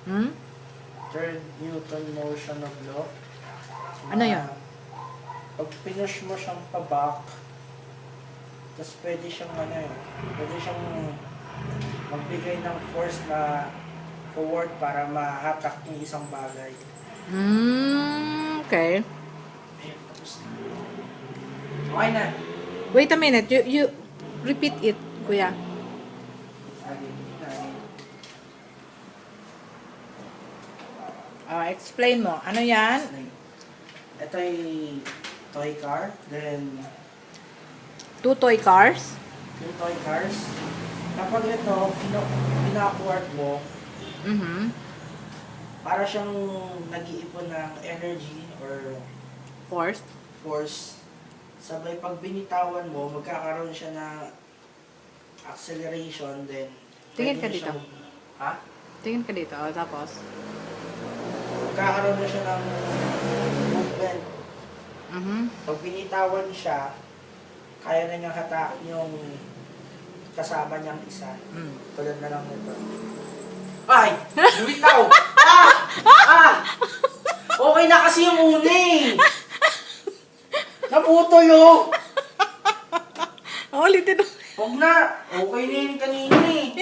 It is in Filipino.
Hmm? Third Newton motion of law. Ano yun? Pag pinush mo siyang pa-back, tapos pwede siyang pwede siyang magbigay ng force na forward para ma-hatak yung isang bagay. Okay. Ayun, tapos na. Okay na. Wait a minute. You repeat it, kuya. Explain mo. Ano yan? Ito ay toy car. Then, 2 toy cars? yung toy cars. Kapag ito, pinakward mo, Mm-hmm. para siyang nag-iipon ng energy or Forced? force. Sabay pag binitawan mo, magkakaroon siya ng acceleration, then Tingin pwede ka na dito. siyang- Ha? Tingin ka dito. Tapos? Magkakaroon na siya ng movement. Mm-hmm. Pag binitawan siya, kaya na niyang hatakin yung kasama niyang isa. Mm. Tulad na lang nito. Ay! Lumitaw! Ah! Ah! Okay na kasi yung una eh! Naputol oh! Ulitin mo. Huwag na! Okay na yun kanina eh!